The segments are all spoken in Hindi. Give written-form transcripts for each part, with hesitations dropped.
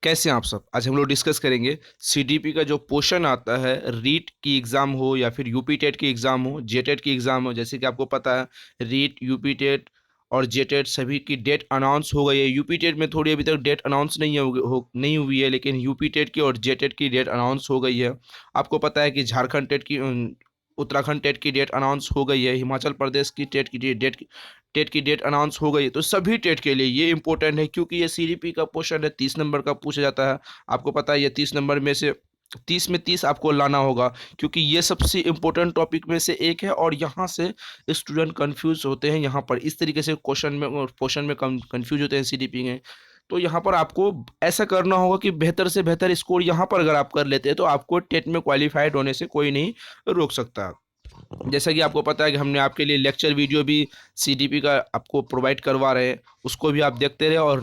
कैसे हैं आप सब। आज हम लोग डिस्कस करेंगे सीडीपी का जो पोर्शन आता है, रीट की एग्ज़ाम हो या फिर यूपी टेट की एग्ज़ाम हो, जेटेट की एग्ज़ाम हो। जैसे कि आपको पता है रीट, यूपी टेट और जेटेट सभी की डेट अनाउंस हो गई है। यूपी टेट में थोड़ी अभी तक डेट अनाउंस नहीं हुई है, लेकिन यूपी टेट की और जेटेट की डेट अनाउंस हो गई है। आपको पता है कि झारखंड टेट की उत्तराखंड टेट की डेट अनाउंस हो गई है। हिमाचल प्रदेश की टेट की डेट अनाउंस हो गई है। तो सभी टेट के लिए ये इंपॉर्टेंट है, क्योंकि ये सीडीपी का क्वेश्चन है, 30 नंबर का पूछा जाता है। आपको पता है ये 30 नंबर में से 30 में 30 आपको लाना होगा, क्योंकि ये सबसे इंपॉर्टेंट टॉपिक में से एक है। और यहाँ से स्टूडेंट कंफ्यूज होते हैं, यहाँ पर इस तरीके से क्वेश्चन में कंफ्यूज होते हैं सीडीपी में। तो यहाँ पर आपको ऐसा करना होगा कि बेहतर से बेहतर स्कोर यहाँ पर अगर आप कर लेते हैं तो आपको टेट में क्वालिफाइड होने से कोई नहीं रोक सकता। जैसा कि आपको पता है कि हमने आपके लिए लेक्चर वीडियो भी सीडीपी का आपको प्रोवाइड करवा रहे हैं, उसको भी आप देखते रहे। और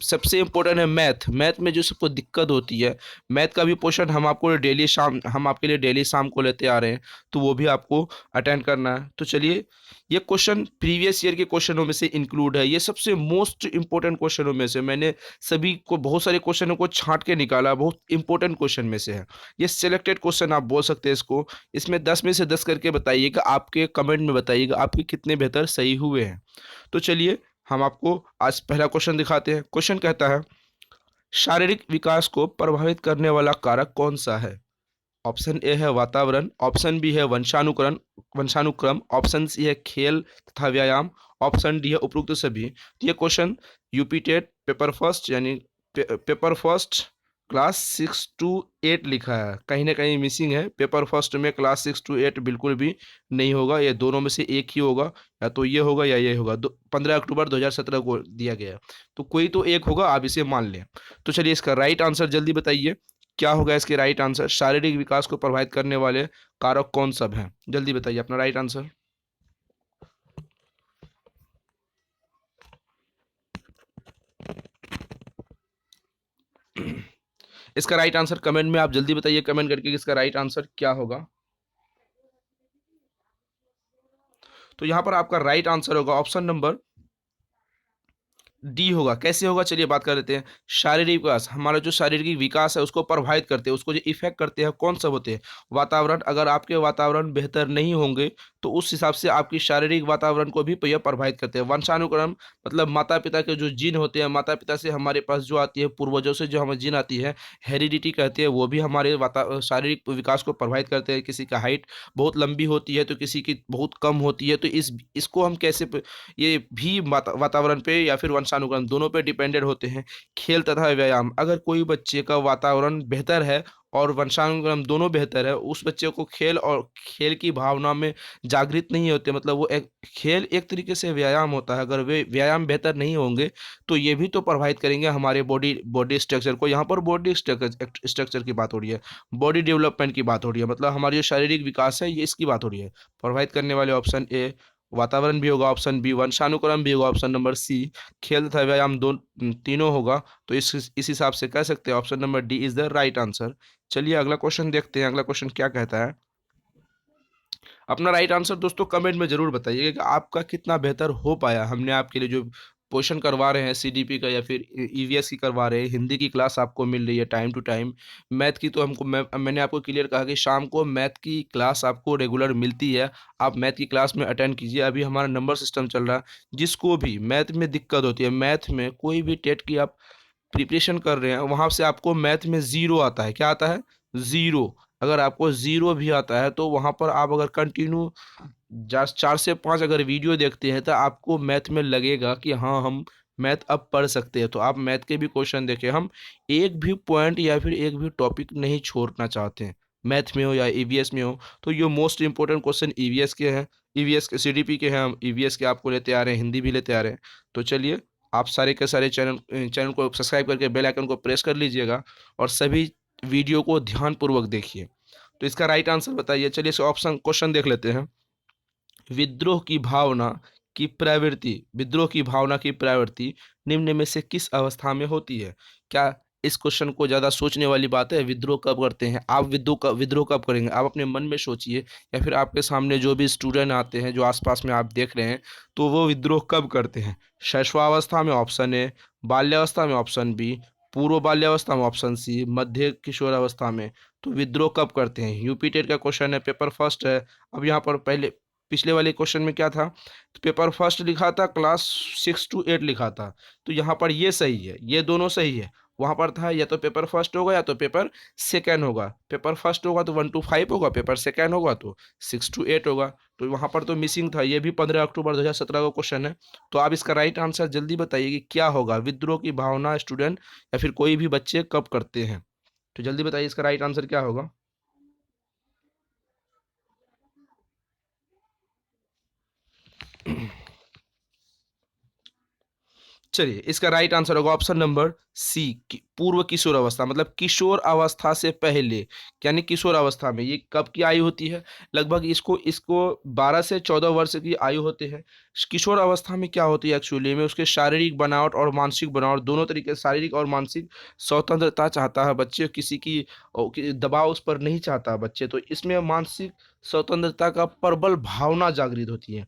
सबसे इम्पोर्टेंट है मैथ में जो सबको दिक्कत होती है, मैथ का भी पोर्शन हम आपके लिए डेली शाम को लेते आ रहे हैं, तो वो भी आपको अटेंड करना है। तो चलिए, ये क्वेश्चन प्रीवियस ईयर के क्वेश्चनों में से इंक्लूड है। ये सबसे मोस्ट इंपॉर्टेंट क्वेश्चनों में से मैंने सभी को बहुत सारे क्वेश्चनों को छांट के निकाला, बहुत इंपॉर्टेंट क्वेश्चन में से है ये। सिलेक्टेड क्वेश्चन आप बोल सकते हैं इसको। इसमें 10 में से 10 करके बताइएगा, आपके कमेंट में बताइएगा आपके कितने बेहतर सही हुए हैं। तो चलिए, हम आपको आज पहला क्वेश्चन दिखाते हैं। क्वेश्चन कहता है, शारीरिक विकास को प्रभावित करने वाला कारक कौन सा है। ऑप्शन ए है वातावरण, ऑप्शन बी है वंशानुक्रम, ऑप्शन सी है खेल तथा व्यायाम, ऑप्शन डी है उपरोक्त सभी। तो ये question UP TET paper first यानी पेपर फर्स्ट क्लास 6 to 8 लिखा है, कहीं ना कहीं मिसिंग है। पेपर फर्स्ट में क्लास 6 to 8 बिल्कुल भी नहीं होगा, ये दोनों में से एक ही होगा, या तो ये होगा या ये होगा। 15 अक्टूबर 2017 को दिया गया है, तो कोई तो एक होगा, आप इसे मान लें। तो चलिए, इसका राइट आंसर जल्दी बताइए, क्या होगा इसके राइट आंसर। शारीरिक विकास को प्रभावित करने वाले कारक कौन सब हैं, जल्दी बताइए अपना राइट आंसर। इसका राइट आंसर कमेंट में आप जल्दी बताइए, कमेंट करके इसका राइट आंसर क्या होगा। तो यहां पर आपका राइट आंसर होगा ऑप्शन नंबर डी होगा। कैसे होगा, चलिए बात कर लेते हैं। शारीरिक विकास, हमारा जो शारीरिक विकास है उसको प्रभावित करते हैं, उसको जो इफेक्ट करते हैं कौन सब होते हैं। वातावरण, अगर आपके वातावरण बेहतर नहीं होंगे तो उस हिसाब से आपकी शारीरिक वातावरण को भी यह प्रभावित करते हैं। वंशानुक्रम, मतलब माता पिता के जो जीन होते हैं, माता पिता से हमारे पास जो आती है, पूर्वजों से जो हमें जीन आती है, हेरिडिटी कहते हैं, वो भी हमारे शारीरिक विकास को प्रभावित करते हैं। किसी का हाइट बहुत लंबी होती है तो किसी की बहुत कम होती है, तो इसको हम कैसे ये भी वातावरण पे या फिर वंशानुक्रम दोनों पे डिपेंडेंट होते हैं। खेल तथा व्यायाम, अगर कोई बच्चे का वातावरण बेहतर है और वंशानुक्रम दोनों बेहतर है, उस बच्चे को खेल की भावना में जागृत नहीं होते, मतलब वो एक खेल एक तरीके से व्यायाम होता है। अगर वे व्यायाम बेहतर नहीं होंगे तो ये भी तो प्रभावित करेंगे हमारे बॉडी स्ट्रक्चर को। यहाँ पर बॉडी स्ट्रक्चर की बात हो रही है, बॉडी डेवलपमेंट की बात हो रही है, मतलब हमारी जो शारीरिक विकास है ये इसकी बात हो रही है। प्रभावित करने वाले ऑप्शन ए वातावरण भी होगा, ऑप्शन बी वंशानुक्रम भी होगा, ऑप्शन नंबर सी खेल तथा व्यायाम तीनों होगा। तो इस हिसाब से कह सकते हैं option number D is the right answer. चलिए अगला क्वेश्चन देखते हैं, अगला क्वेश्चन क्या कहता है। अपना राइट आंसर दोस्तों कमेंट में जरूर बताइएगा कि आपका कितना बेहतर हो पाया। हमने आपके लिए जो क्वेश्चन करवा रहे हैं सीडीपी का या फिर ईवीएस की करवा रहे हैं, हिंदी की क्लास आपको मिल रही है टाइम टू टाइम। मैथ की तो मैंने आपको क्लियर कहा कि शाम को मैथ की क्लास आपको रेगुलर मिलती है, आप मैथ की क्लास में अटेंड कीजिए। अभी हमारा नंबर सिस्टम चल रहा है, जिसको भी मैथ में दिक्कत होती है, मैथ में कोई भी टेट की आप प्रिपरेशन कर रहे हैं, वहाँ से आपको मैथ में ज़ीरो आता है, क्या आता है, ज़ीरो। अगर आपको ज़ीरो भी आता है तो वहाँ पर आप अगर कंटिन्यू 4 से 5 अगर वीडियो देखते हैं तो आपको मैथ में लगेगा कि हाँ, हम मैथ अब पढ़ सकते हैं। तो आप मैथ के भी क्वेश्चन देखें, हम एक भी पॉइंट या फिर एक भी टॉपिक नहीं छोड़ना चाहते हैं, मैथ में हो या ईवीएस में हो। तो ये मोस्ट इंपॉर्टेंट क्वेश्चन ईवीएस के हैं, ईवीएस के सीडीपी के हैं, हम ईवीएस के आपको लेते आ रहे हैं, हिंदी भी लेते आ रहे हैं। तो चलिए, आप सारे के सारे चैनल को सब्सक्राइब करके बेल आइकन को प्रेस कर लीजिएगा और सभी वीडियो को ध्यानपूर्वक देखिए। तो इसका राइट आंसर बताइए। चलिए इस ऑप्शन क्वेश्चन देख लेते हैं। विद्रोह की भावना की प्रवृत्ति निम्न में से किस अवस्था में होती है। क्या इस क्वेश्चन को ज़्यादा सोचने वाली बात है, विद्रोह कब करते हैं आप, विद्रोह कब करेंगे, आप अपने मन में सोचिए, या फिर आपके सामने जो भी स्टूडेंट आते हैं जो आसपास में आप देख रहे हैं, तो वो विद्रोह कब करते हैं। शैशवावस्था में ऑप्शन ए, बाल्यावस्था में ऑप्शन बी, पूर्व बाल्यावस्था में, ऑप्शन सी मध्य किशोरावस्था में। तो विद्रोह कब करते हैं, यूपी टेट का क्वेश्चन है, पेपर फर्स्ट है। अब यहाँ पर पहले पिछले वाले क्वेश्चन में क्या था, तो पेपर फर्स्ट लिखा था, क्लास 6 to 8 लिखा था। तो यहाँ पर ये सही है, ये दोनों सही है। वहाँ पर था या तो पेपर फर्स्ट होगा या तो पेपर सेकेंड होगा। पेपर फर्स्ट होगा तो 1 to 5 होगा, पेपर सेकेंड होगा तो 6 to 8 होगा। तो वहाँ पर तो मिसिंग था, ये भी 15 अक्टूबर 2017 का क्वेश्चन है। तो आप इसका राइट आंसर जल्दी बताइए कि क्या होगा, विद्रोह की भावना स्टूडेंट या फिर कोई भी बच्चे कब करते हैं। तो जल्दी बताइए इसका राइट आंसर क्या होगा। चलिए, इसका राइट आंसर होगा ऑप्शन नंबर सी, पूर्व किशोर अवस्था, मतलब किशोर अवस्था से पहले, यानी किशोर अवस्था में। ये कब की आयु होती है, लगभग इसको इसको 12 से 14 वर्ष की आयु होती है। किशोर अवस्था में क्या होती है एक्चुअली में, उसके शारीरिक बनावट और मानसिक बनावट दोनों तरीके से, शारीरिक और मानसिक स्वतंत्रता चाहता है बच्चे, किसी की दबाव उस पर नहीं चाहता बच्चे। तो इसमें मानसिक स्वतंत्रता का प्रबल भावना जागृत होती है।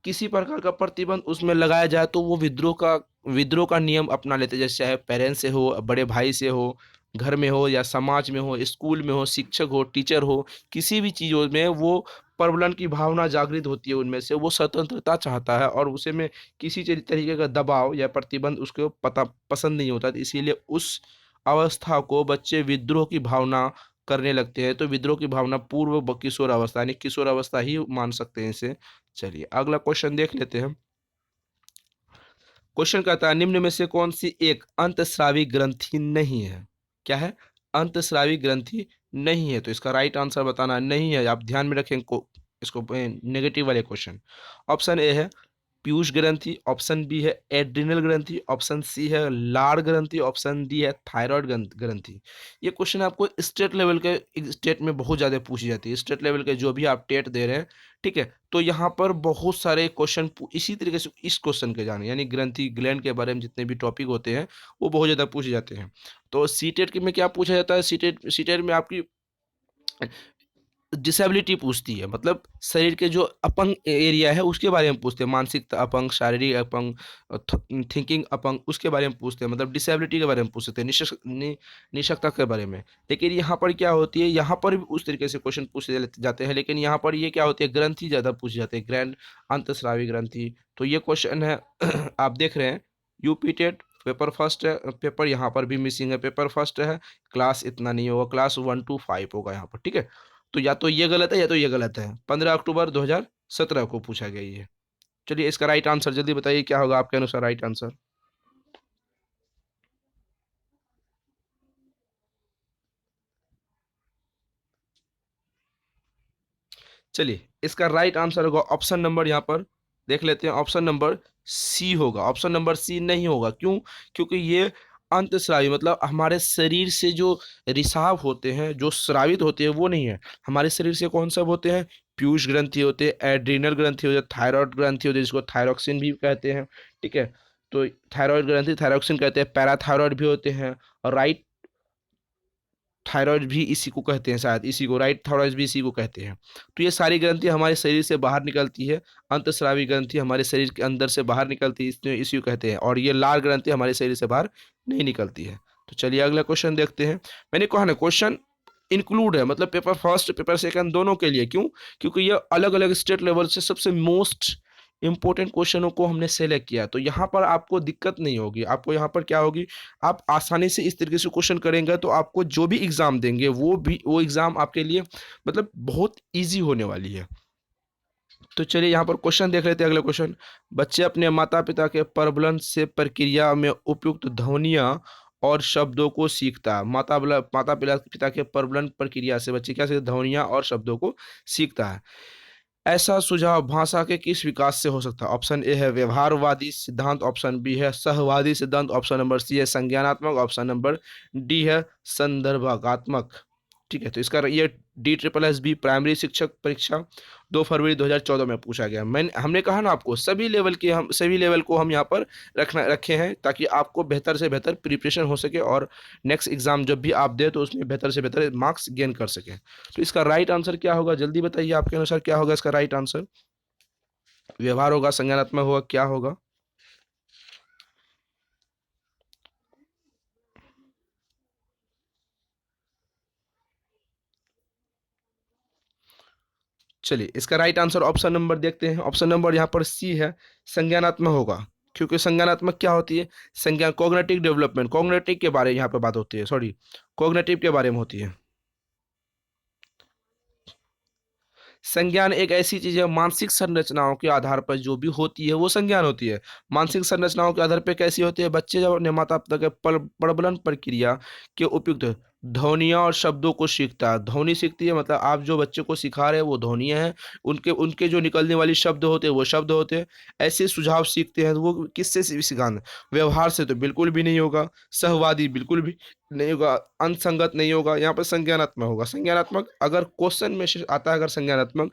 किसी प्रकार का प्रतिबंध उसमें लगाया जाए तो वो विद्रोह का नियम अपना लेते हैं, जैसे चाहे पेरेंट्स से हो, बड़े भाई से हो, घर में हो या समाज में हो, स्कूल में हो, शिक्षक हो, टीचर हो, किसी भी चीज़ों में वो प्रबलन की भावना जागृत होती है उनमें से। वो स्वतंत्रता चाहता है और उसे में किसी तरीके का दबाव या प्रतिबंध उसको पसंद नहीं होता। तो इसीलिए उस अवस्था को बच्चे विद्रोह की भावना करने लगते हैं। तो विद्रोह की भावना पूर्व किशोर अवस्था यानी किशोर अवस्था ही मान सकते हैं इसे। चलिए अगला क्वेश्चन देख लेते हैं। क्वेश्चन कहता है निम्न में से कौन सी एक अंतस्रावी ग्रंथि नहीं है। क्या है, अंतस्रावी ग्रंथि नहीं है। तो इसका राइट आंसर बताना नहीं है, आप ध्यान में रखें को इसको, नेगेटिव वाले क्वेश्चन। ऑप्शन ए है पीयूष ग्रंथि, ऑप्शन बी है एड्रिनल ग्रंथि, ऑप्शन सी है लार ग्रंथि, ऑप्शन डी है थायराइड ग्रंथि। ये क्वेश्चन आपको स्टेट लेवल के, स्टेट में बहुत ज़्यादा पूछी जाती है, स्टेट लेवल के जो भी आप टेट दे रहे हैं, ठीक है। तो यहाँ पर बहुत सारे क्वेश्चन इसी तरीके से इस क्वेश्चन के जाने, यानी ग्रंथि ग्लैंड के बारे में जितने भी टॉपिक होते हैं वो बहुत ज़्यादा पूछे जाते हैं। तो सी टेट के में क्या पूछा जाता है, सी टेट में आपकी डिसेबिलिटी पूछती है, मतलब शरीर के जो अपंग एरिया है उसके बारे में पूछते हैं, मानसिक अपंग, शारीरिक अपंग, थिंकिंग अपंग, उसके बारे में पूछते हैं, मतलब डिसेबिलिटी के बारे में पूछते हैं, निशक्तता के बारे में। लेकिन यहाँ पर क्या होती है, यहाँ पर भी उस तरीके से क्वेश्चन पूछे जाते हैं, लेकिन यहाँ पर ये क्या होती है, ग्रंथि ज़्यादा पूछे जाते हैं, ग्रैंड अंतस्रावी ग्रंथि। तो ये क्वेश्चन है आप देख रहे हैं यूपी टेट पेपर फर्स्ट है, पेपर यहाँ पर भी मिसिंग है, पेपर फर्स्ट है, क्लास इतना नहीं होगा, क्लास 1 to 5 होगा यहाँ पर, ठीक है। तो या तो ये गलत है या तो ये गलत है, 15 अक्टूबर 2017 को पूछा गया ये। चलिए इसका राइट आंसर जल्दी बताइए क्या होगा आपके अनुसार राइट आंसर। चलिए इसका राइट आंसर होगा ऑप्शन नंबर, यहाँ पर देख लेते हैं, ऑप्शन नंबर सी होगा। ऑप्शन नंबर सी नहीं होगा, क्यों, क्योंकि ये अंतस्रावी, मतलब हमारे शरीर से जो रिसाव होते हैं, जो स्रावित होते हैं वो नहीं है, हमारे शरीर से कौन सा होते हैं, पीयूष ग्रंथि होते हैं, एड्रीनल ग्रंथि होते हैं, थायराइड ग्रंथि होती है जिसको थायरोक्सिन भी कहते हैं, ठीक है। तो थायराइड ग्रंथि थायरोक्सिन कहते हैं, पैराथायराइड भी होते हैं, और राइट थायराइड भी इसी को कहते हैं, शायद इसी को राइट थायराइड भी इसी को कहते हैं। तो ये सारी ग्रंथियां हमारे शरीर से बाहर निकलती है, अंतस्रावी ग्रंथि हमारे शरीर के अंदर से बाहर निकलती है, इसलिए इसी को कहते हैं, और ये लाल ग्रंथि हमारे शरीर से बाहर नहीं निकलती है। तो चलिए अगला क्वेश्चन देखते हैं। मैंने कहा ना क्वेश्चन इंक्लूड है, मतलब पेपर फर्स्ट पेपर सेकंड दोनों के लिए, क्यों, क्योंकि ये अलग अलग स्टेट लेवल से सबसे मोस्ट इंपॉर्टेंट क्वेश्चनों को हमने सेलेक्ट किया। तो यहाँ पर आपको दिक्कत नहीं होगी, आपको यहाँ पर क्या होगी, आप आसानी से इस तरीके से क्वेश्चन करेंगे तो आपको जो भी एग्जाम देंगे वो एग्जाम आपके लिए मतलब बहुत इजी होने वाली है। तो चलिए यहाँ पर क्वेश्चन देख लेते हैं, अगला क्वेश्चन। बच्चे अपने माता पिता के प्रबलन से प्रक्रिया में उपयुक्त ध्वनियाँ और शब्दों को सीखता है। माता पिता के प्रबलन प्रक्रिया से बच्चे क्या सीखते, ध्वनियाँ और शब्दों को सीखता है। ऐसा सुझाव भाषा के किस विकास से हो सकता है। ऑप्शन ए है व्यवहारवादी सिद्धांत, ऑप्शन बी है सहवादी सिद्धांत, ऑप्शन नंबर सी है संज्ञानात्मक, ऑप्शन नंबर डी है संदर्भात्मक। ठीक है, तो इसका ये DSSB प्राइमरी शिक्षक परीक्षा 2 फरवरी 2014 में पूछा गया। हमने कहा ना आपको सभी लेवल को हम यहाँ पर रखे हैं ताकि आपको बेहतर से बेहतर प्रिपरेशन हो सके और नेक्स्ट एग्जाम जब भी आप दे तो उसमें बेहतर से बेहतर मार्क्स गेन कर सके। तो इसका राइट आंसर क्या होगा जल्दी बताइए, आपके अनुसार क्या होगा इसका राइट आंसर। व्यवहार होगा, संज्ञानात्मक होगा, क्या होगा। चलिए इसका राइट आंसर ऑप्शन नंबर देखते हैं। ऑप्शन नंबर यहाँ पर सी है, संज्ञानात्मक होगा। क्योंकि संज्ञानात्मक क्या होती है, संज्ञान कॉग्निटिव डेवलपमेंट, कॉग्निटिव के बारे में यहाँ पे बात होती है, सॉरी कॉग्निटिव के बारे में होती है। संज्ञान एक ऐसी चीज है, मानसिक संरचनाओं के आधार पर जो भी होती है वो संज्ञान होती है। मानसिक संरचनाओं के आधार पर कैसी होती है, बच्चे जब अपने माता पिता के प्रबलन प्रक्रिया के उपयुक्त ध्वनियाँ और शब्दों को सीखता है। ध्वनि सीखती है मतलब आप जो बच्चे को सिखा रहे हैं वो ध्वनियाँ हैं, उनके उनके जो निकलने वाली शब्द होते हैं वो शब्द होते हैं। ऐसे सुझाव सीखते हैं तो वो किससे सिखाना, व्यवहार से तो बिल्कुल भी नहीं होगा, सहवादी बिल्कुल भी नहीं होगा, अंतसंगत नहीं होगा, यहाँ पर संज्ञानात्मक होगा। संज्ञानात्मक अगर क्वेश्चन में से आता है, अगर संज्ञानात्मक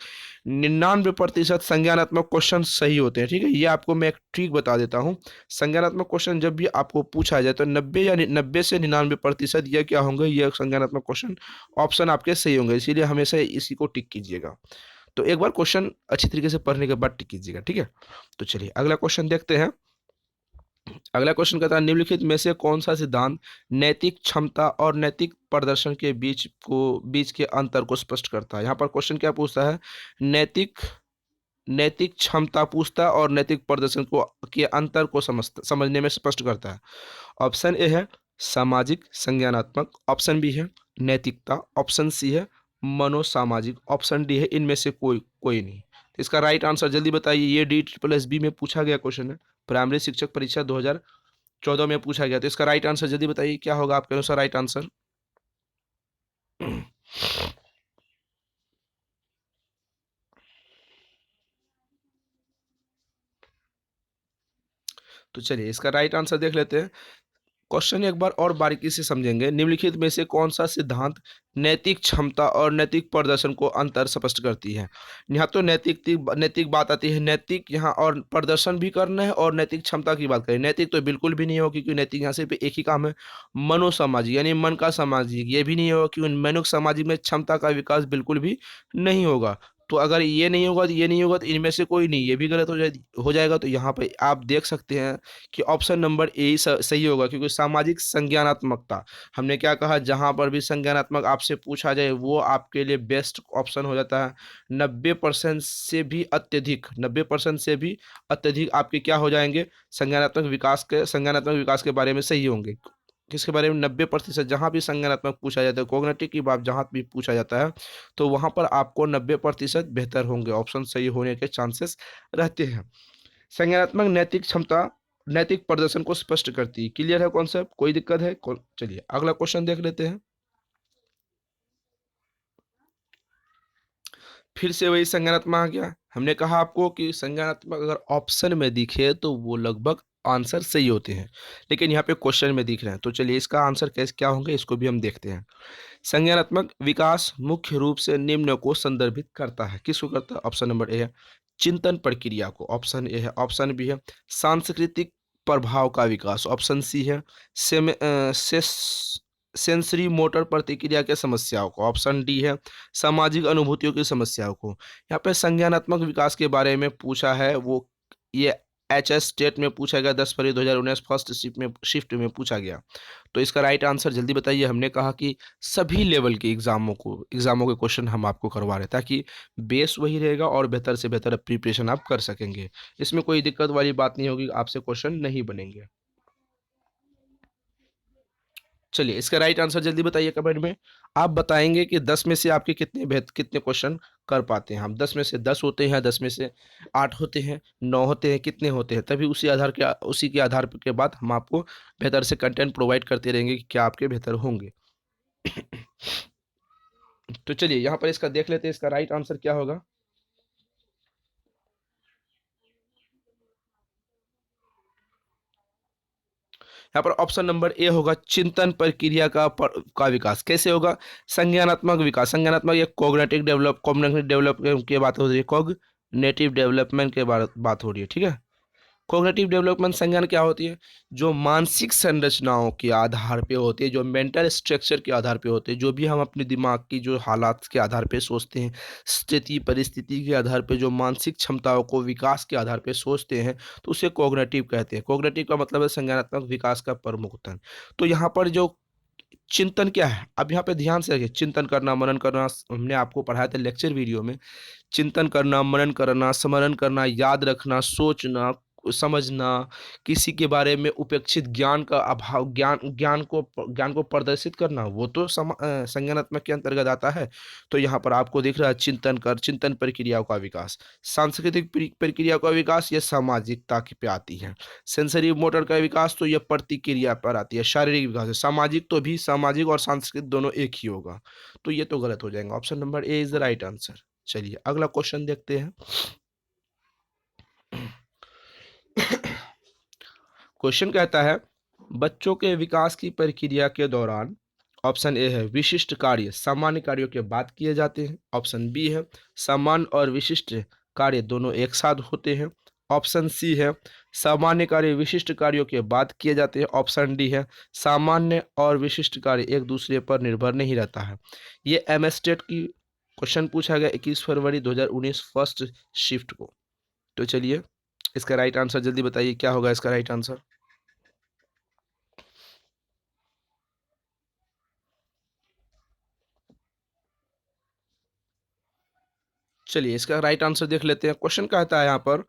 99% संज्ञानात्मक क्वेश्चन सही होते हैं। ठीक है, ये आपको मैं एक ट्रिक बता देता हूँ। संज्ञानात्मक क्वेश्चन जब भी आपको पूछा जाए तो 90 से 99% ये क्या होंगे, ये संज्ञानात्मक क्वेश्चन ऑप्शन आपके सही होंगे, इसीलिए हमेशा इसी को टिक कीजिएगा। तो एक बार क्वेश्चन अच्छी तरीके से पढ़ने के बाद टिक कीजिएगा, ठीक है। तो चलिए अगला क्वेश्चन देखते हैं। अगला क्वेश्चन कहता है निम्नलिखित में से कौन सा सिद्धांत नैतिक क्षमता और नैतिक प्रदर्शन के बीच के अंतर को स्पष्ट करता है। यहाँ पर क्वेश्चन क्या पूछता है, नैतिक नैतिक क्षमता पूछता है और नैतिक प्रदर्शन को के अंतर को समझने में स्पष्ट करता है। ऑप्शन ए है सामाजिक संज्ञानात्मक, ऑप्शन बी है नैतिकता, ऑप्शन सी है मनोसामाजिक, ऑप्शन डी है इनमें से कोई कोई नहीं। तो इसका राइट आंसर जल्दी बताइए। ये DSSB में पूछा गया क्वेश्चन है, प्राइमरी शिक्षक परीक्षा 2014 में पूछा गया। तो इसका राइट आंसर जल्दी बताइए, क्या होगा आपके अनुसार राइट आंसर। तो चलिए इसका राइट आंसर देख लेते हैं। क्वेश्चन एक बार और बारीकी से समझेंगे। निम्नलिखित में से कौन सा सिद्धांत नैतिक क्षमता और नैतिक प्रदर्शन को अंतर स्पष्ट करती है। यहाँ तो नैतिक बात आती है, नैतिक यहाँ और प्रदर्शन भी करना है और नैतिक क्षमता की बात करें। नैतिक तो बिल्कुल भी नहीं होगा क्योंकि नैतिक यहाँ सिर्फ एक ही काम है, मनोसामाजिक यानी मन का सामाजिक, ये भी नहीं होगा क्योंकि मनो सामाजिक में क्षमता का विकास बिल्कुल भी नहीं होगा। तो अगर ये नहीं होगा तो ये नहीं होगा, तो इनमें से कोई नहीं, ये भी गलत हो जाएगा। तो यहाँ पे आप देख सकते हैं कि ऑप्शन नंबर ए ही सही होगा, क्योंकि सामाजिक संज्ञानात्मकता, हमने क्या कहा, जहां पर भी संज्ञानात्मक आपसे पूछा जाए वो आपके लिए बेस्ट ऑप्शन हो जाता है। 90% से भी अत्यधिक आपके क्या हो जाएंगे, संज्ञानात्मक विकास के बारे में सही होंगे। किसके बारे में, 90%। जहां भी संज्ञानात्मक पूछा जाता है, कॉग्निटिव की बात जहां भी पूछा जाता है, तो वहां पर आपको 90% बेहतर होंगे, ऑप्शन सही होने के चांसेस रहते हैं। संज्ञानात्मक नैतिक क्षमता नैतिक प्रदर्शन को स्पष्ट करती है। क्लियर है कॉन्सेप्ट, कोई दिक्कत है? चलिए अगला क्वेश्चन देख लेते हैं। फिर से वही संज्ञानात्मक आ गया। हमने कहा आपको कि संज्ञानात्मक अगर ऑप्शन में दिखे तो वो लगभग आंसर सही होते हैं, लेकिन यहाँ पे क्वेश्चन में दिख रहे हैं। तो चलिए इसका आंसर कैसे क्या होंगे इसको भी हम देखते हैं। संज्ञानात्मक विकास मुख्य रूप से निम्न को संदर्भित करता है। किसको करता है? ऑप्शन नंबर ए है चिंतन प्रक्रिया को, ऑप्शन ए है। ऑप्शन बी है सांस्कृतिक प्रभाव का विकास, ऑप्शन सी है सेंसरी मोटर प्रतिक्रिया के समस्याओं को, ऑप्शन डी है सामाजिक अनुभूतियों की समस्याओं को। यहाँ पे संज्ञानात्मक विकास के बारे में पूछा है, वो ये HS स्टेट में पूछा गया, 10 फरवरी 2019 फर्स्ट शिफ्ट में पूछा गया। तो इसका राइट आंसर जल्दी बताइए। हमने कहा कि सभी लेवल के एग्जामों के क्वेश्चन हम आपको करवा रहे हैं ताकि बेस वही रहेगा और बेहतर से बेहतर प्रिपरेशन आप कर सकेंगे। इसमें कोई दिक्कत वाली बात नहीं होगी, आपसे क्वेश्चन नहीं बनेंगे। चलिए इसका राइट आंसर जल्दी बताइए कमेंट में। आप बताएंगे कि 10 में से आपके कितने क्वेश्चन कर पाते हैं। हम 10 में से 10 होते हैं, 10 में से 8 होते हैं, 9 होते हैं, कितने होते हैं, तभी उसी के आधार के बाद हम आपको बेहतर से कंटेंट प्रोवाइड करते रहेंगे कि क्या आपके बेहतर होंगे। तो चलिए यहाँ पर इसका देख लेते हैं, इसका राइट आंसर क्या होगा। यहाँ पर ऑप्शन नंबर ए होगा चिंतन प्रक्रिया का विकास। कैसे होगा? संज्ञानात्मक या कॉग्निटिव डेवलपमेंट की बात हो रही है, कॉग्निटिव डेवलपमेंट के बात हो रही है, ठीक है। कॉग्निटिव डेवलपमेंट संज्ञान क्या होती है? जो मानसिक संरचनाओं के आधार पे होती है, जो मेंटल स्ट्रक्चर के आधार पे होते हैं, जो भी हम अपने दिमाग की जो हालात के आधार पे सोचते हैं, स्थिति परिस्थिति के आधार पे जो मानसिक क्षमताओं को विकास के आधार पे सोचते हैं, तो उसे कॉग्निटिव कहते हैं। कॉग्निटिव का मतलब है संज्ञानात्मक विकास का प्रमुख तंत्र। तो यहाँ पर जो चिंतन क्या है, अब यहाँ पे ध्यान से रखिए, चिंतन करना, मनन करना, हमने आपको पढ़ाया था लेक्चर वीडियो में। चिंतन करना, मनन करना, स्मरण करना, याद रखना, सोचना, समझना, किसी के बारे में उपेक्षित ज्ञान का अभाव, ज्ञान को प्रदर्शित करना, वो तो संज्ञानात्मक के अंतर्गत आता है। तो यहाँ पर आपको दिख रहा है चिंतन कर, चिंतन प्रक्रियाओं का विकास। सांस्कृतिक प्रक्रिया का विकास, ये सामाजिकता की पे आती है। सेंसरी मोटर का विकास, तो यह प्रतिक्रिया पर आती है। शारीरिक विकास है। सामाजिक, तो भी सामाजिक और सांस्कृतिक दोनों एक ही होगा, तो ये तो गलत हो जाएगा। Option number A is the right answer. चलिए अगला क्वेश्चन देखते हैं। क्वेश्चन कहता है, बच्चों के विकास की प्रक्रिया के दौरान, ऑप्शन ए है विशिष्ट कार्य सामान्य कार्यों के बाद किए जाते हैं। ऑप्शन बी है सामान्य और विशिष्ट कार्य दोनों एक साथ होते हैं। ऑप्शन सी है सामान्य कार्य विशिष्ट कार्यों के बाद किए जाते हैं। ऑप्शन डी है सामान्य और विशिष्ट कार्य एक दूसरे पर निर्भर नहीं रहता है। ये एमएस टेट की क्वेश्चन पूछा गया 21 फरवरी 2019 फर्स्ट शिफ्ट को। तो चलिए इसका राइट आंसर जल्दी बताइए, क्या होगा इसका राइट आंसर। चलिए इसका राइट आंसर देख लेते हैं। क्वेश्चन कहता है यहाँ पर,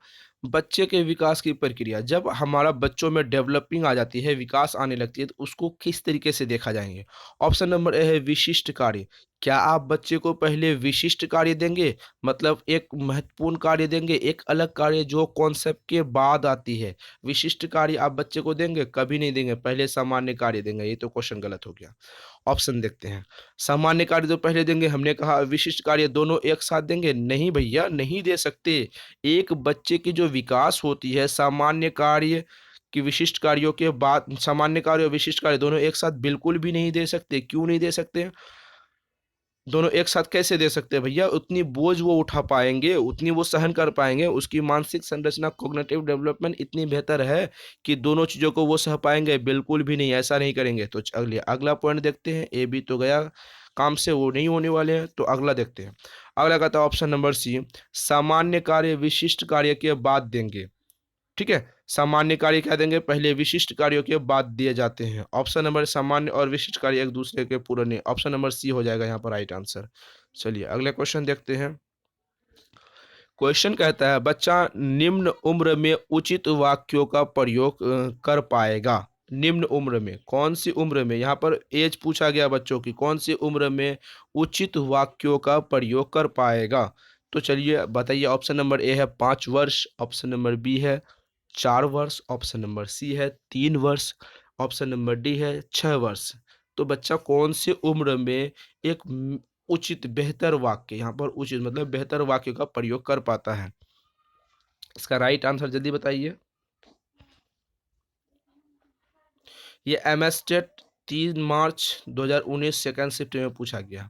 बच्चे के विकास की प्रक्रिया, जब हमारा बच्चों में डेवलपिंग आ जाती है, विकास आने लगती है, तो उसको किस तरीके से देखा जाएंगे। ऑप्शन नंबर ए है विशिष्ट कार्य। क्या आप बच्चे को पहले विशिष्ट कार्य देंगे, मतलब एक महत्वपूर्ण कार्य देंगे, एक अलग कार्य जो कॉन्सेप्ट के बाद आती है, विशिष्ट कार्य आप बच्चे को देंगे? कभी नहीं देंगे, पहले सामान्य कार्य देंगे। ये तो क्वेश्चन गलत हो गया। ऑप्शन देखते हैं। सामान्य कार्य तो पहले देंगे, हमने कहा विशिष्ट कार्य दोनों एक साथ देंगे? नहीं भैया, नहीं दे सकते। एक बच्चे की जो विकास होती है, सामान्य कार्य कि विशिष्ट कार्यों के बाद, सामान्य कार्य और विशिष्ट कार्य दोनों एक साथ बिल्कुल भी नहीं दे सकते। क्यों नहीं दे सकते? दोनों एक साथ कैसे दे सकते हैं भैया? उतनी बोझ वो उठा पाएंगे, उतनी वो सहन कर पाएंगे, उसकी मानसिक संरचना, कॉग्निटिव डेवलपमेंट इतनी बेहतर है कि दोनों चीज़ों को वो सह पाएंगे? बिल्कुल भी नहीं, ऐसा नहीं करेंगे। तो अगले अगला पॉइंट देखते हैं। ए बी तो गया काम से, वो नहीं होने वाले हैं। तो अगला देखते हैं। अगला कहता है ऑप्शन नंबर सी, सामान्य कार्य विशिष्ट कार्य के बाद देंगे। ठीक है, सामान्य कार्य क्या देंगे, पहले विशिष्ट कार्यों के बाद दिए जाते हैं। ऑप्शन नंबर सामान्य और विशिष्ट कार्य एक दूसरे के पूरक नहीं। ऑप्शन नंबर सी हो जाएगा यहाँ पर राइट आंसर। चलिए अगले क्वेश्चन देखते हैं। क्वेश्चन कहता है, बच्चा निम्न उम्र में उचित वाक्यों का प्रयोग कर पाएगा। निम्न उम्र में, कौन सी उम्र में? यहाँ पर एज पूछा गया बच्चों की, कौन सी उम्र में उचित वाक्यों का प्रयोग कर पाएगा। तो चलिए बताइए। ऑप्शन नंबर ए है 5 वर्ष, ऑप्शन नंबर बी है 4 वर्ष, ऑप्शन नंबर सी है 3 वर्ष, ऑप्शन नंबर डी है 6 वर्ष। तो बच्चा कौन सी उम्र में एक उचित बेहतर वाक्य, यहाँ पर उचित मतलब बेहतर वाक्य का प्रयोग कर पाता है? इसका राइट आंसर जल्दी बताइए। ये एमएस टेट 3 मार्च 2019 सेकेंड शिफ्ट में पूछा गया।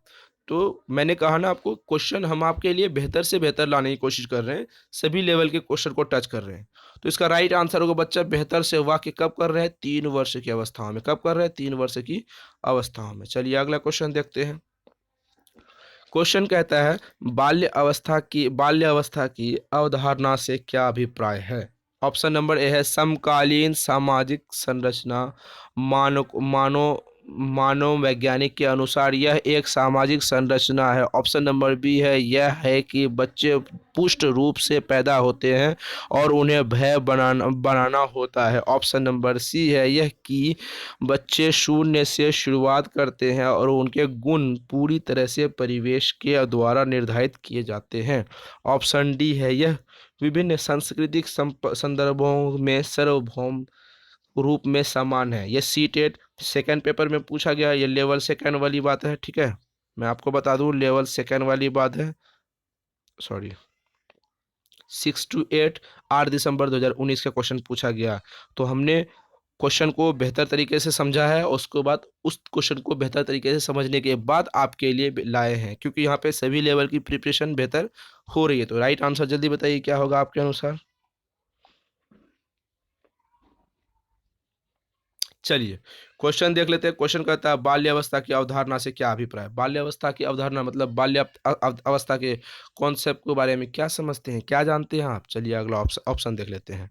तो मैंने कहा ना आपको, क्वेश्चन हम आपके लिए बेहतर से बेहतर लाने की कोशिश कर रहे हैं, सभी लेवल के क्वेश्चन को टच कर रहे हैं। तो इसका राइट आंसर होगा बच्चा बेहतर से वाक्य कब कर रहे हैं? 3 वर्ष की अवस्थाओं में। कब कर रहे हैं? 3 वर्ष की अवस्थाओं में। चलिए अगला क्वेश्चन देखते हैं। क्वेश्चन कहता है, बाल्य अवस्था की अवधारणा से क्या अभिप्राय है। ऑप्शन नंबर ए है समकालीन सामाजिक संरचना। मानो मानववैज्ञानिक के अनुसार यह एक सामाजिक संरचना है। ऑप्शन नंबर बी है, यह है कि बच्चे पुष्ट रूप से पैदा होते हैं और उन्हें भय बनाना होता है। ऑप्शन नंबर सी है, यह कि बच्चे शून्य से शुरुआत करते हैं और उनके गुण पूरी तरह से परिवेश के द्वारा निर्धारित किए जाते हैं। ऑप्शन डी है, यह विभिन्न सांस्कृतिक संदर्भों में सार्वभौम रूप में समान है। ये सी टेट सेकेंड पेपर में पूछा गया, ये लेवल सेकेंड वाली बात है। ठीक है, मैं आपको बता दूं लेवल सेकेंड वाली बात है। सॉरी, 6 to 8 8 दिसंबर 2019 का क्वेश्चन पूछा गया। तो हमने क्वेश्चन को बेहतर तरीके से समझा है, उसके बाद उस क्वेश्चन को बेहतर तरीके से समझने के बाद आपके लिए लाए हैं, क्योंकि यहाँ पे सभी लेवल की प्रिपरेशन बेहतर हो रही है। तो राइट आंसर जल्दी बताइए, क्या होगा आपके अनुसार। चलिए क्वेश्चन देख लेते हैं। क्वेश्चन कहता है, बाल्यावस्था की अवधारणा से क्या अभिप्राय। बाल्यावस्था की अवधारणा मतलब अवस्था के कॉन्सेप्ट के बारे में क्या समझते हैं, क्या जानते हैं आप। चलिए अगला ऑप्शन देख लेते हैं।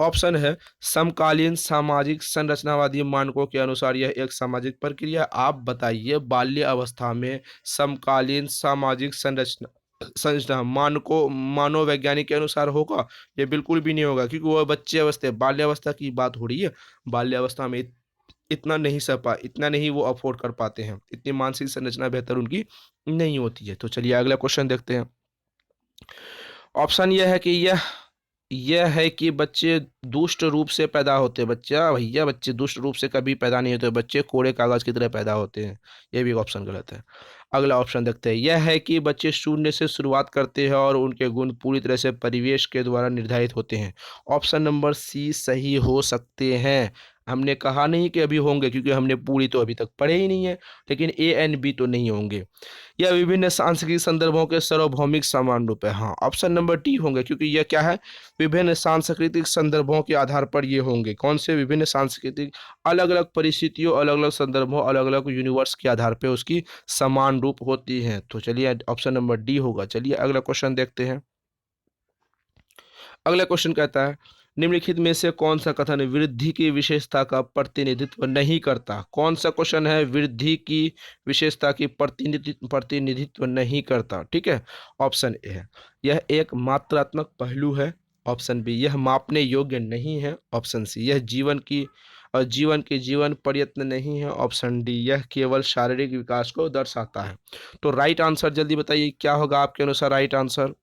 ऑप्शन है समकालीन सामाजिक संरचनावादी मानकों के अनुसार यह एक सामाजिक प्रक्रिया है। आप बताइए बाल्य अवस्था में समकालीन सामाजिक संरचना संरचना मानकों मानववैज्ञानिक के अनुसार होगा? ये बिल्कुल भी नहीं होगा, क्योंकि वह बच्चे अवस्था बाल्यावस्था की बात हो रही है। बाल्यावस्था में इतना नहीं सह पा इतना नहीं वो अफोर्ड कर पाते हैं, इतनी मानसिक संरचना बेहतर उनकी नहीं होती है। तो चलिए अगला क्वेश्चन देखते हैं। ऑप्शन यह है कि यह है कि बच्चे दुष्ट रूप से पैदा होते हैं। बच्चा भैया बच्चे दुष्ट रूप से कभी पैदा नहीं होते, बच्चे कोरे कागज की तरह पैदा होते हैं। यह भी ऑप्शन गलत है। अगला ऑप्शन देखते हैं। यह है कि बच्चे शून्य से शुरुआत करते हैं और उनके गुण पूरी तरह से परिवेश के द्वारा निर्धारित होते हैं। ऑप्शन नंबर सी सही हो सकते हैं। हमने कहा नहीं कि अभी होंगे, क्योंकि हमने पूरी तो अभी तक पढ़े ही नहीं है, लेकिन ए एंड बी तो नहीं होंगे। यह विभिन्न सांस्कृतिक संदर्भों के सार्वभौमिक समान रूप है। हाँ, ऑप्शन नंबर डी होंगे, क्योंकि यह क्या है, विभिन्न सांस्कृतिक संदर्भों के आधार पर ये होंगे। कौन से विभिन्न सांस्कृतिक, अलग अलग परिस्थितियों, अलग अलग संदर्भों, अलग अलग यूनिवर्स के आधार पर उसकी समान रूप होती है। तो चलिए ऑप्शन नंबर डी होगा। चलिए अगला क्वेश्चन देखते हैं। अगला क्वेश्चन कहता है निम्नलिखित में से कौन सा कथन वृद्धि की विशेषता का प्रतिनिधित्व नहीं करता? कौन सा क्वेश्चन है वृद्धि की विशेषता की प्रतिनिधित्व नहीं करता? ठीक है, ऑप्शन ए है यह एक मात्रात्मक पहलू है। ऑप्शन बी यह मापने योग्य नहीं है। ऑप्शन सी यह जीवन के जीवन प्रयत्न नहीं है। ऑप्शन डी यह केवल शारीरिक विकास को दर्शाता है। तो राइट आंसर जल्दी बताइए क्या होगा आपके अनुसार राइट आंसर?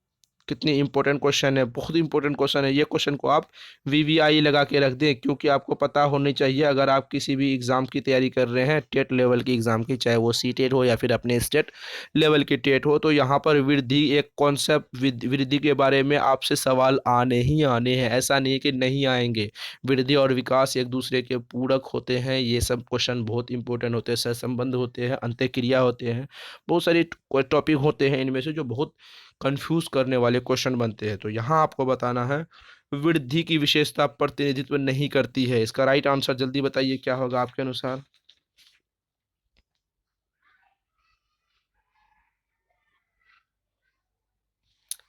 कितनी इंपॉर्टेंट क्वेश्चन है, बहुत इंपॉर्टेंट क्वेश्चन है। ये क्वेश्चन को आप वीवीआई लगा के रख दें, क्योंकि आपको पता होनी चाहिए अगर आप किसी भी एग्ज़ाम की तैयारी कर रहे हैं, टेट लेवल की एग्ज़ाम की, चाहे वो सी टेट हो या फिर अपने स्टेट लेवल की टेट हो, तो यहाँ पर वृद्धि एक कॉन्सेप्ट, वृद्धि के बारे में आपसे सवाल आने ही आने हैं। ऐसा नहीं कि नहीं आएंगे। वृद्धि और विकास एक दूसरे के पूरक होते हैं। ये सब क्वेश्चन बहुत इंपॉर्टेंट होते हैं, सहसंबंध होते हैं, अंत्यक्रिया होते हैं, बहुत सारे टॉपिक होते हैं इनमें से जो बहुत कंफ्यूज करने वाले क्वेश्चन बनते हैं। तो यहाँ आपको बताना है वृद्धि की विशेषता प्रतिनिधित्व नहीं करती है। इसका राइट आंसर जल्दी बताइए क्या होगा आपके अनुसार?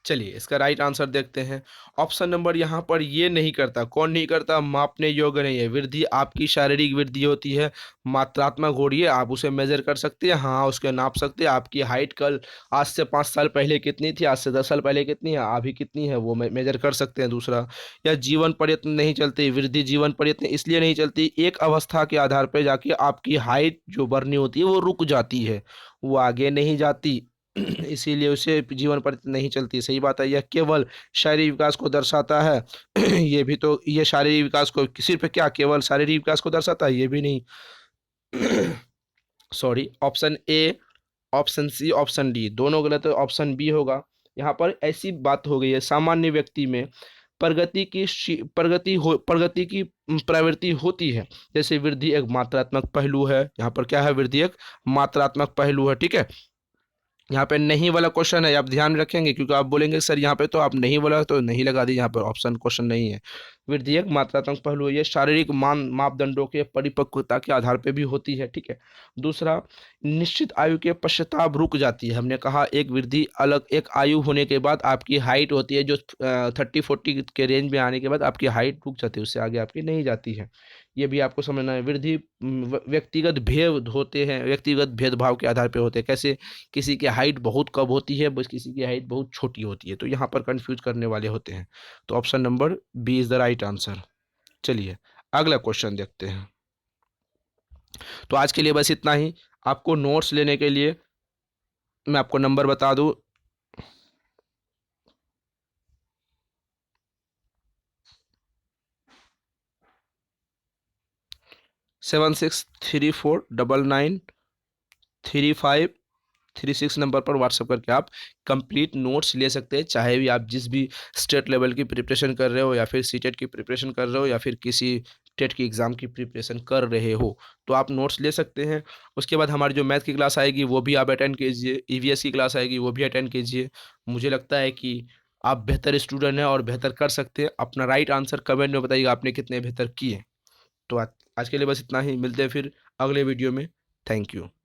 चलिए इसका राइट आंसर देखते हैं। ऑप्शन नंबर यहाँ पर ये नहीं करता। कौन नहीं करता? मापने योग्य नहीं है। वृद्धि आपकी शारीरिक वृद्धि होती है, मात्रात्मक हो रही है, आप उसे मेजर कर सकते हैं, हाँ उसके नाप सकते हैं। आपकी हाइट कल आज से 5 साल पहले कितनी थी, आज से 10 साल पहले कितनी है, अभी कितनी है, वो मेजर कर सकते हैं। दूसरा, यह जीवन प्रयत्न नहीं चलती। वृद्धि जीवन प्रयत्न इसलिए नहीं चलती, एक अवस्था के आधार पर जाके आपकी हाइट जो बढ़नी होती है वो रुक जाती है, वो आगे नहीं जाती। इसीलिए उसे जीवन पर नहीं चलती। सही बात है। यह केवल शारीरिक विकास को दर्शाता है। ये भी तो, ये शारीरिक विकास को सिर्फ क्या केवल शारीरिक विकास को दर्शाता है? ये भी नहीं। Sorry, option A, option C, option D दोनों गलत है। ऑप्शन बी होगा। यहाँ पर ऐसी बात हो गई है, सामान्य व्यक्ति में प्रगति की प्रवृत्ति होती है। जैसे वृद्धि एक मात्रात्मक पहलू है, यहाँ पर क्या है, वृद्धि एक मात्रात्मक पहलू है। ठीक है, यहाँ पे नहीं वाला क्वेश्चन है, आप ध्यान में रखेंगे, क्योंकि आप बोलेंगे सर यहाँ पे तो आप नहीं बोला, तो नहीं लगा दी, यहाँ पर ऑप्शन क्वेश्चन नहीं है। वृद्धि एक मात्रात्मक पहलू है, ये शारीरिक मापदंडों के परिपक्वता के आधार पे भी होती है। ठीक है। दूसरा, निश्चित आयु के पश्चाताप रुक जाती है। हमने कहा एक वृद्धि अलग, एक आयु होने के बाद आपकी हाइट होती है जो 30-40 के रेंज में आने के बाद आपकी हाइट रुक जाती है, उससे आगे आपकी नहीं जाती है। ये भी आपको समझना है। वृद्धि व्यक्तिगत भेद होते हैं, व्यक्तिगत भेदभाव के आधार पर होते हैं। कैसे? किसी की हाइट बहुत कम होती है, बस किसी की हाइट बहुत छोटी होती है, तो यहाँ पर कंफ्यूज करने वाले होते हैं। तो option number B is the right answer. चलिए अगला क्वेश्चन देखते हैं। तो आज के लिए बस इतना ही। आपको नोट्स लेने के लिए मैं आपको नंबर बता दूं, 7634993536 नंबर पर व्हाट्सएप करके आप कंप्लीट नोट्स ले सकते हैं। चाहे भी आप जिस भी स्टेट लेवल की प्रिपरेशन कर रहे हो, या फिर सीटेट की प्रिपरेशन कर रहे हो, या फिर किसी टेट की एग्ज़ाम की प्रिपरेशन कर रहे हो, तो आप नोट्स ले सकते हैं। उसके बाद हमारी जो मैथ की क्लास आएगी वो भी आप अटेंड कीजिए, ईवीएस की क्लास आएगी वो भी अटेंड कीजिए। मुझे लगता है कि आप बेहतर स्टूडेंट हैं और बेहतर कर सकते हैं। अपना राइट आंसर कमेंट में बताइएगा आपने कितने बेहतर किए। तो आज के लिए बस इतना ही। मिलते हैं फिर अगले वीडियो में। Thank you.